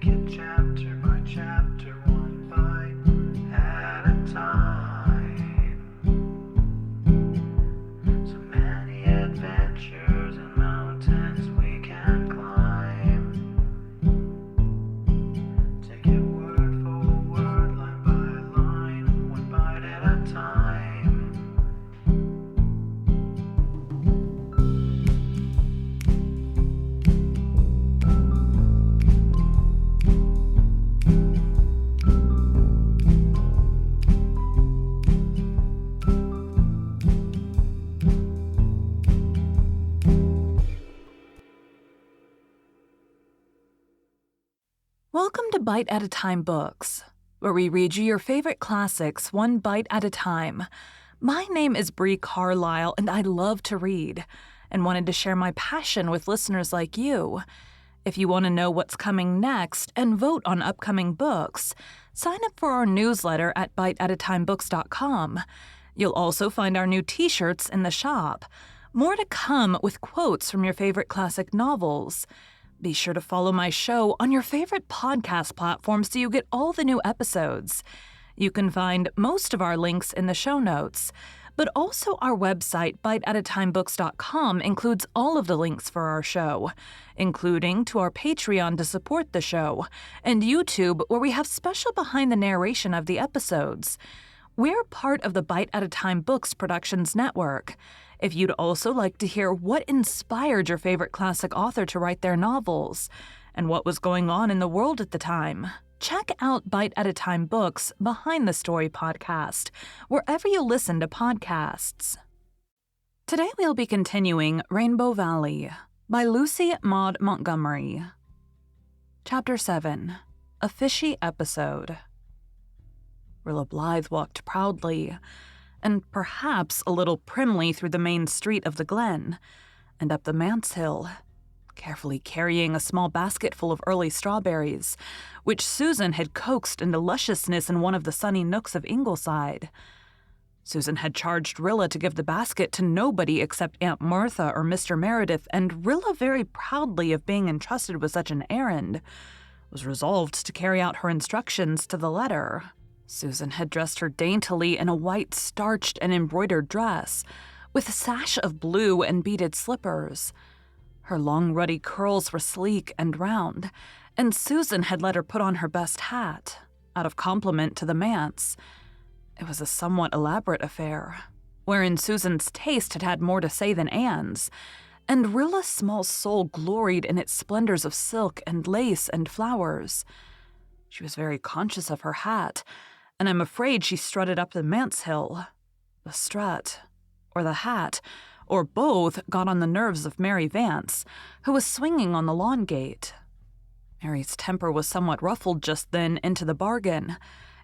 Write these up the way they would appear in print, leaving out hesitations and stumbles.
it chapter by chapter, one bite at a time. So many adventures and mountains we can climb. Take it word for word, line by line, one bite at a time. Welcome to Bite at a Time Books, where we read you your favorite classics one bite at a time. My name is Bree Carlisle, and I love to read, and wanted to share my passion with listeners like you. If you want to know what's coming next and vote on upcoming books, sign up for our newsletter at biteatatimebooks.com. You'll also find our new t-shirts in the shop. More to come with quotes from your favorite classic novels. Be sure to follow my show on your favorite podcast platform so you get all the new episodes. You can find most of our links in the show notes, but also our website, biteatatimebooks.com, includes all of the links for our show, including to our Patreon to support the show, and YouTube, where we have special behind the narration of the episodes. We're part of the Bite at a Time Books Productions Network. If you'd also like to hear what inspired your favorite classic author to write their novels, and what was going on in the world at the time, check out Bite at a Time Books Behind the Story podcast, wherever you listen to podcasts. Today we'll be continuing Rainbow Valley by Lucy Maud Montgomery. Chapter 7, A Fishy Episode. Rilla Blythe walked proudly, and perhaps a little primly, through the main street of the glen, and up the manse hill, carefully carrying a small basket full of early strawberries, which Susan had coaxed into lusciousness in one of the sunny nooks of Ingleside. Susan had charged Rilla to give the basket to nobody except Aunt Martha or Mr. Meredith, and Rilla, very proudly of being entrusted with such an errand, was resolved to carry out her instructions to the letter. Susan had dressed her daintily in a white starched and embroidered dress, with a sash of blue and beaded slippers. Her long ruddy curls were sleek and round, and Susan had let her put on her best hat, out of compliment to the manse. It was a somewhat elaborate affair, wherein Susan's taste had had more to say than Anne's, and Rilla's small soul gloried in its splendors of silk and lace and flowers. She was very conscious of her hat, and I'm afraid she strutted up the manse hill. The strut, or the hat, or both, got on the nerves of Mary Vance, who was swinging on the lawn gate. Mary's temper was somewhat ruffled just then into the bargain.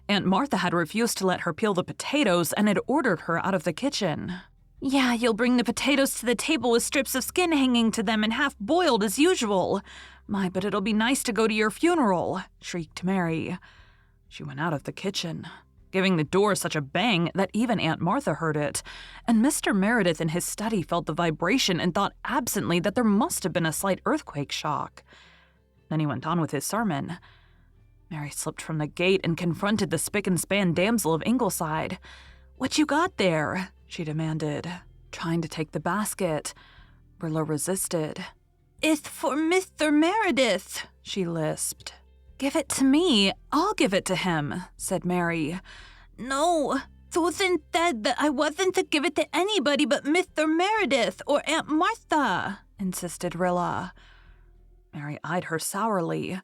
Aunt Martha had refused to let her peel the potatoes and had ordered her out of the kitchen. "Yeah, you'll bring the potatoes to the table with strips of skin hanging to them and half boiled as usual. My, but it'll be nice to go to your funeral," shrieked Mary. She went out of the kitchen, giving the door such a bang that even Aunt Martha heard it, and Mr. Meredith in his study felt the vibration and thought absently that there must have been a slight earthquake shock. Then he went on with his sermon. Mary slipped from the gate and confronted the spick-and-span damsel of Ingleside. "What you got there?" she demanded, trying to take the basket. Rilla resisted. "It's for Mr. Meredith," she lisped. "Give it to me. I'll give it to him," said Mary. "No, Susan said that I wasn't to give it to anybody but Mr. Meredith or Aunt Martha," insisted Rilla. Mary eyed her sourly.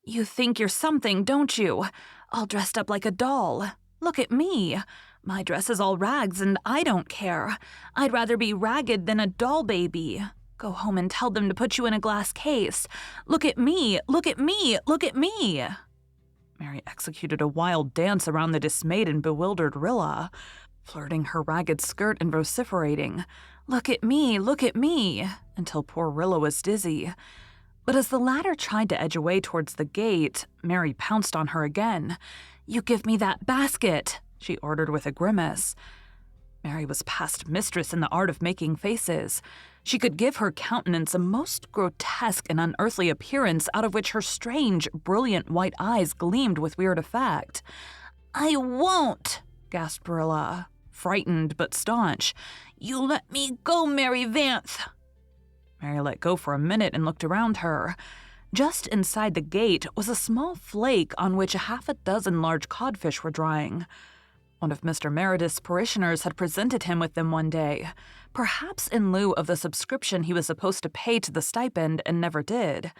"You think you're something, don't you? All dressed up like a doll. Look at me. My dress is all rags and I don't care. I'd rather be ragged than a doll baby. Go home and tell them to put you in a glass case. Look at me, look at me, look at me." Mary executed a wild dance around the dismayed and bewildered Rilla, flirting her ragged skirt and vociferating, look at me, until poor Rilla was dizzy. But as the latter tried to edge away towards the gate, Mary pounced on her again. "You give me that basket," she ordered with a grimace. Mary was past mistress in the art of making faces. She could give her countenance a most grotesque and unearthly appearance out of which her strange, brilliant white eyes gleamed with weird effect. "I won't," gasped Rilla, frightened but staunch. "You let me go, Mary Vance." Mary let go for a minute and looked around her. Just inside the gate was a small flake on which half a dozen large codfish were drying. One of Mr. Meredith's parishioners had presented him with them one day, perhaps in lieu of the subscription he was supposed to pay to the stipend and never did.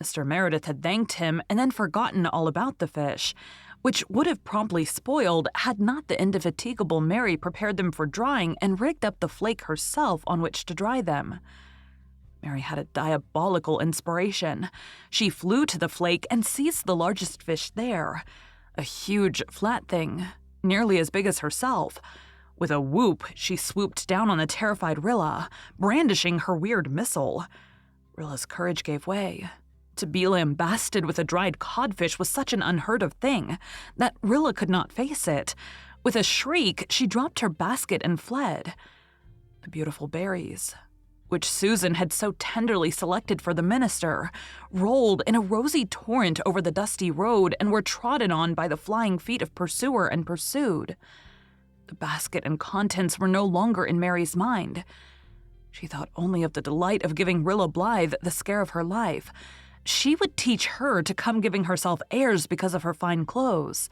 Mr. Meredith had thanked him and then forgotten all about the fish, which would have promptly spoiled had not the indefatigable Mary prepared them for drying and rigged up the flake herself on which to dry them. Mary had a diabolical inspiration. She flew to the flake and seized the largest fish there, a huge, flat thing, nearly as big as herself. With a whoop, she swooped down on the terrified Rilla, brandishing her weird missile. Rilla's courage gave way. To be lambasted with a dried codfish was such an unheard of thing that Rilla could not face it. With a shriek, she dropped her basket and fled. The beautiful berries, which Susan had so tenderly selected for the minister, rolled in a rosy torrent over the dusty road and were trodden on by the flying feet of pursuer and pursued. The basket and contents were no longer in Mary's mind. She thought only of the delight of giving Rilla Blythe the scare of her life. She would teach her to come giving herself airs because of her fine clothes.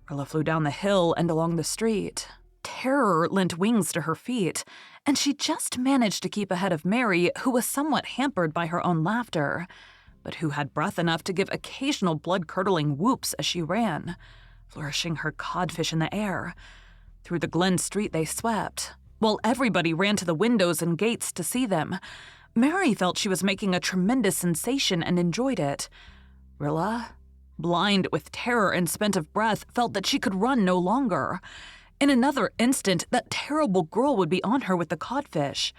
Rilla flew down the hill and along the street. Terror lent wings to her feet, and she just managed to keep ahead of Mary, who was somewhat hampered by her own laughter, but who had breath enough to give occasional blood-curdling whoops as she ran, flourishing her codfish in the air. Through the Glen Street they swept, while everybody ran to the windows and gates to see them. Mary felt she was making a tremendous sensation and enjoyed it. Rilla, blind with terror and spent of breath, felt that she could run no longer. In another instant, that terrible girl would be on her with the codfish.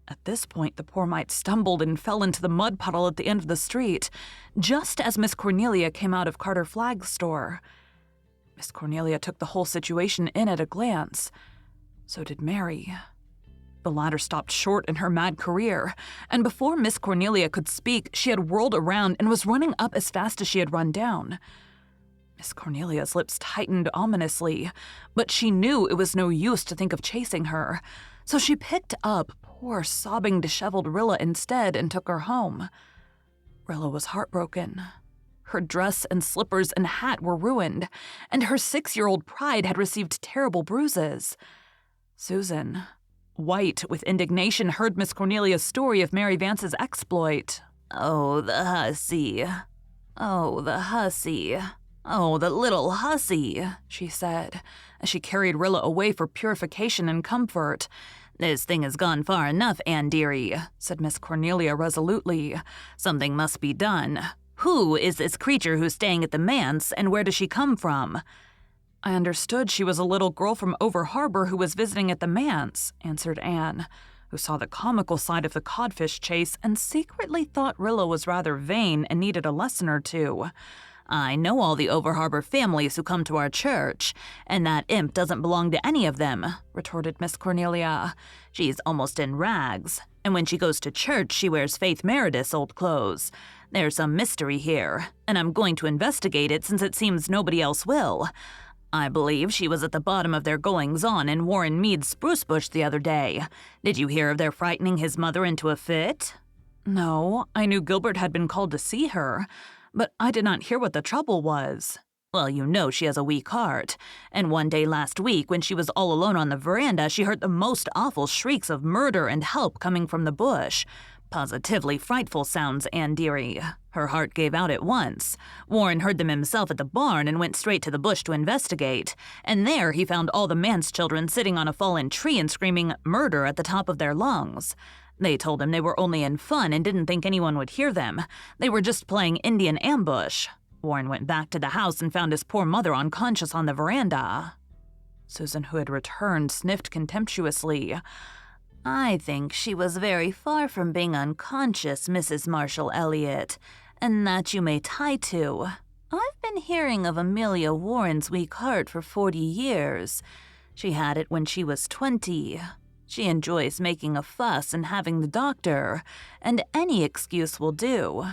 At this point, the poor mite stumbled and fell into the mud puddle at the end of the street, just as Miss Cornelia came out of Carter Flagg's store. Miss Cornelia took the whole situation in at a glance. So did Mary. The latter stopped short in her mad career, and before Miss Cornelia could speak, she had whirled around and was running up as fast as she had run down. Miss Cornelia's lips tightened ominously, but she knew it was no use to think of chasing her, so she picked up poor, sobbing, disheveled Rilla instead and took her home. Rilla was heartbroken. Her dress and slippers and hat were ruined, and her 6-year-old pride had received terrible bruises. Susan, white with indignation, heard Miss Cornelia's story of Mary Vance's exploit. "Oh, the hussy. Oh, the hussy. Oh, the little hussy," she said, as she carried Rilla away for purification and comfort. "This thing has gone far enough, Anne dearie," said Miss Cornelia resolutely. "Something must be done. Who is this creature who's staying at the manse, and where does she come from?" "I understood she was a little girl from over harbor who was visiting at the manse," answered Anne, who saw the comical side of the codfish chase and secretly thought Rilla was rather vain and needed a lesson or two. "I know all the over-harbor families who come to our church, and that imp doesn't belong to any of them," retorted Miss Cornelia. "She's almost in rags, and when she goes to church, she wears Faith Meredith's old clothes. There's some mystery here, and I'm going to investigate it since it seems nobody else will. I believe she was at the bottom of their goings-on in Warren Mead's spruce bush the other day. Did you hear of their frightening his mother into a fit?" "No, I knew Gilbert had been called to see her, but I did not hear what the trouble was." "Well, you know she has a weak heart, and one day last week when she was all alone on the veranda, she heard the most awful shrieks of murder and help coming from the bush. Positively frightful sounds, Anne dearie. Her heart gave out at once. Warren heard them himself at the barn and went straight to the bush to investigate, and there he found all the manse children sitting on a fallen tree and screaming murder at the top of their lungs. They told him they were only in fun and didn't think anyone would hear them. They were just playing Indian ambush. Warren went back to the house and found his poor mother unconscious on the veranda." Susan, who had returned, sniffed contemptuously. "I think she was very far from being unconscious, Mrs. Marshall Elliott, and that you may tie to. I've been hearing of Amelia Warren's weak heart for 40 years. She had it when she was 20. She enjoys making a fuss and having the doctor, and any excuse will do."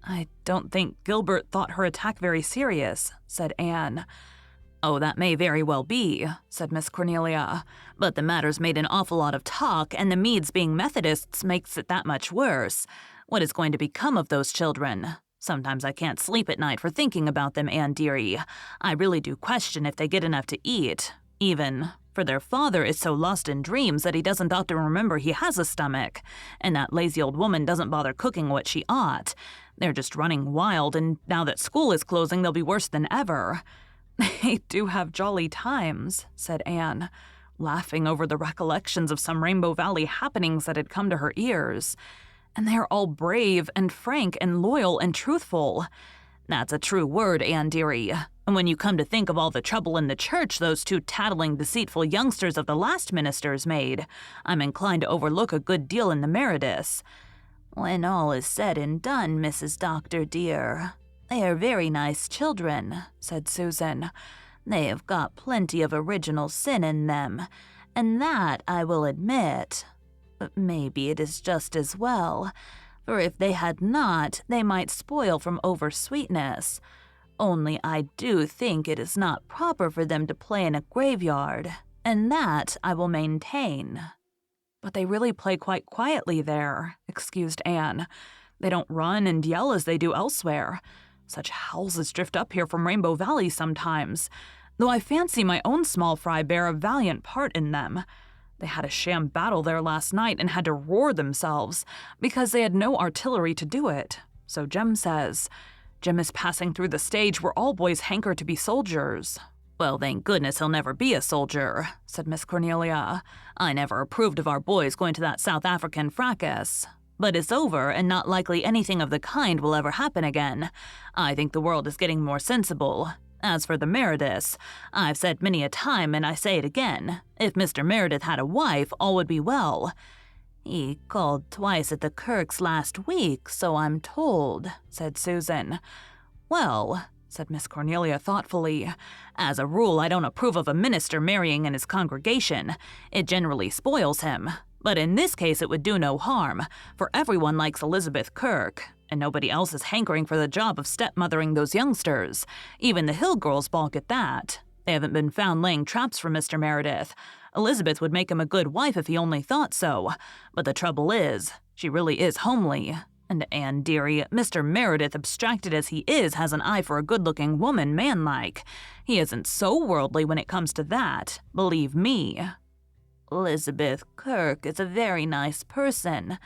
"I don't think Gilbert thought her attack very serious," said Anne. "Oh, that may very well be," said Miss Cornelia, "but the matter's made an awful lot of talk, and the Meads being Methodists makes it that much worse. What is going to become of those children? Sometimes I can't sleep at night for thinking about them, Anne dearie. I really do question if they get enough to eat, even, for their father is so lost in dreams that he doesn't often remember he has a stomach, and that lazy old woman doesn't bother cooking what she ought. They're just running wild, and now that school is closing, they'll be worse than ever." "They do have jolly times," said Anne, laughing over the recollections of some Rainbow Valley happenings that had come to her ears. "And they are all brave and frank and loyal and truthful." "That's a true word, Anne dearie. And when you come to think of all the trouble in the church those two tattling, deceitful youngsters of the last ministers made, I'm inclined to overlook a good deal in the Merediths." "When all is said and done, Mrs. Doctor dear, they are very nice children," said Susan. "They have got plenty of original sin in them, and that I will admit. But maybe it is just as well, for if they had not, they might spoil from over-sweetness. Only I do think it is not proper for them to play in a graveyard, and that I will maintain." "But they really play quite quietly there," excused Anne. "They don't run and yell as they do elsewhere. Such howls as drift up here from Rainbow Valley sometimes, though I fancy my own small fry bear a valiant part in them. They had a sham battle there last night and had to roar themselves, because they had no artillery to do it, so Jem says. Jem is passing through the stage where all boys hanker to be soldiers." "Well, thank goodness he'll never be a soldier," said Miss Cornelia. "I never approved of our boys going to that South African fracas. But it's over, and not likely anything of the kind will ever happen again. I think the world is getting more sensible. As for the Merediths, I've said many a time, and I say it again, if Mr. Meredith had a wife, all would be well." "He called twice at the Kirks last week, so I'm told," said Susan. "Well," said Miss Cornelia thoughtfully, "as a rule I don't approve of a minister marrying in his congregation. It generally spoils him. But in this case it would do no harm, for everyone likes Elizabeth Kirk, and nobody else is hankering for the job of stepmothering those youngsters. Even the Hill girls balk at that. They haven't been found laying traps for Mr. Meredith. Elizabeth would make him a good wife if he only thought so. But the trouble is, she really is homely. And Anne dearie, Mr. Meredith, abstracted as he is, has an eye for a good-looking woman, manlike. He isn't so worldly when it comes to that, believe me." "Elizabeth Kirk is a very nice person,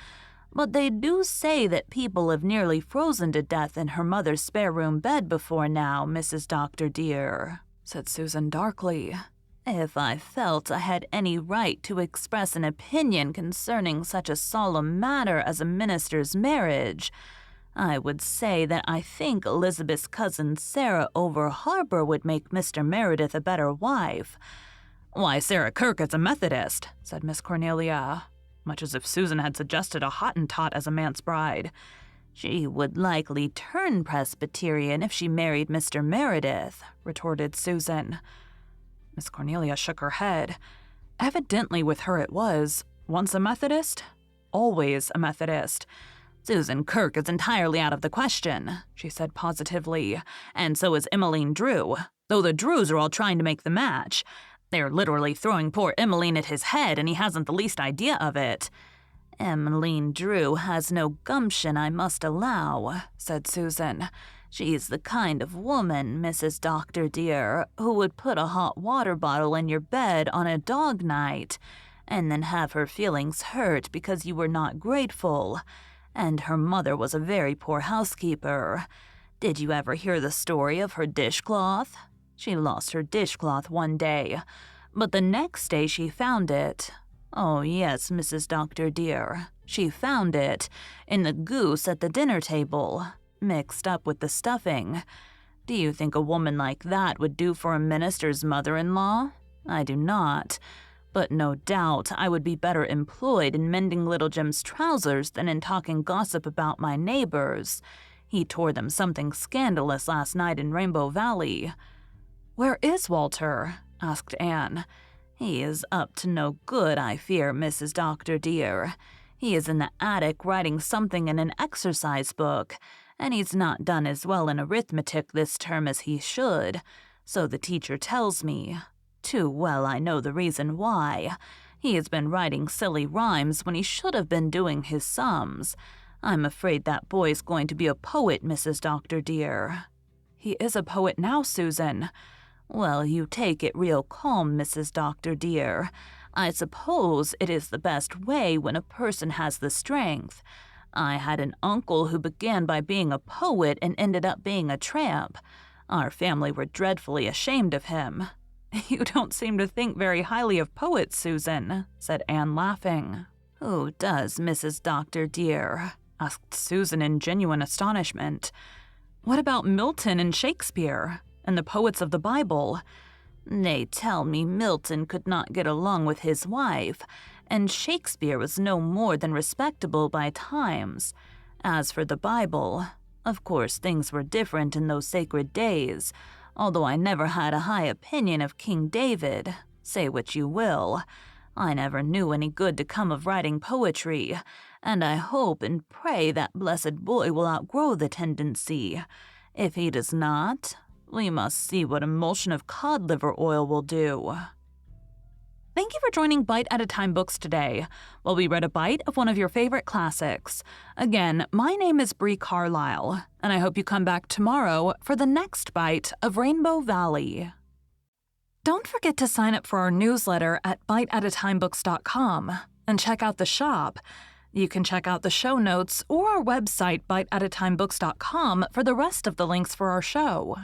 but they do say that people have nearly frozen to death in her mother's spare-room bed before now, Mrs. Doctor dear," said Susan darkly. "If I felt I had any right to express an opinion concerning such a solemn matter as a minister's marriage, I would say that I think Elizabeth's cousin Sarah over harbor would make Mr. Meredith a better wife." "Why, Sarah Kirk is a Methodist," said Miss Cornelia, much as if Susan had suggested a Hottentot as a man's bride. "She would likely turn Presbyterian if she married Mr. Meredith," retorted Susan. Miss Cornelia shook her head. Evidently with her it was, once a Methodist, always a Methodist. "Susan Kirk is entirely out of the question," she said positively, "and so is Emmeline Drew, though the Drews are all trying to make the match. They're literally throwing poor Emmeline at his head, and he hasn't the least idea of it." "Emmeline Drew has no gumption, I must allow," said Susan. "She's the kind of woman, Mrs. Doctor dear, who would put a hot water bottle in your bed on a dog night, and then have her feelings hurt because you were not grateful. And her mother was a very poor housekeeper. Did you ever hear the story of her dishcloth? She lost her dishcloth one day, but the next day she found it. Oh yes, Mrs. Doctor dear, she found it in the goose at the dinner table, mixed up with the stuffing. Do you think a woman like that would do for a minister's mother-in-law? I do not. But no doubt I would be better employed in mending little Jim's trousers than in talking gossip about my neighbors. He tore them something scandalous last night in Rainbow Valley." "Where is Walter?" asked Anne. He is up to no good, I fear, Mrs. Doctor dear. He is in the attic writing something in an exercise book, and he's not done as well in arithmetic this term as he should, so the teacher tells me. Too well I know the reason why. He has been writing silly rhymes when he should have been doing his sums. I'm afraid that boy's going to be a poet, Mrs. Doctor dear. He is a poet now, Susan. Well, you take it real calm, Mrs. Doctor dear. I suppose it is the best way when a person has the strength. I had an uncle who began by being a poet and ended up being a tramp. Our family were dreadfully ashamed of him. You don't seem to think very highly of poets, Susan, said Anne, laughing. Who does, Mrs. Doctor dear? Asked Susan in genuine astonishment. What about Milton and Shakespeare? And the poets of the Bible? They tell me Milton could not get along with his wife, and Shakespeare was no more than respectable by times. As for the Bible, of course things were different in those sacred days, although I never had a high opinion of King David. Say what you will. I never knew any good to come of writing poetry, and I hope and pray that blessed boy will outgrow the tendency. If he does not, we must see what emulsion of cod liver oil will do. Thank you for joining Bite at a Time Books today, while we read a bite of one of your favorite classics. Again, my name is Bree Carlisle, and I hope you come back tomorrow for the next bite of Rainbow Valley. Don't forget to sign up for our newsletter at biteatatimebooks.com and check out the shop. You can check out the show notes or our website, biteatatimebooks.com, for the rest of the links for our show.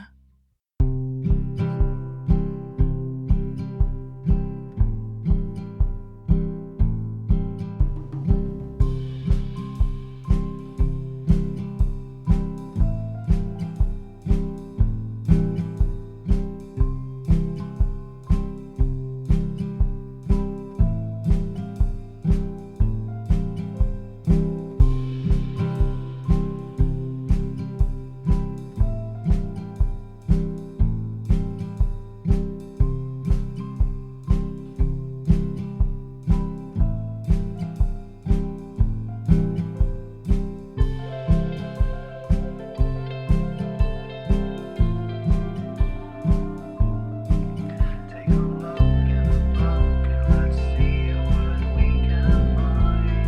Take a look in the book and let's see what we can find.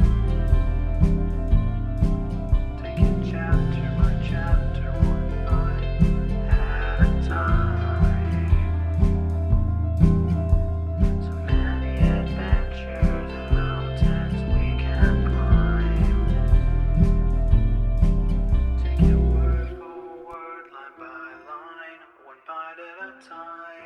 Taking chapter by chapter, one bite at a time. So many adventures and mountains we can climb. Take it word for word, line by line, one bite at a time.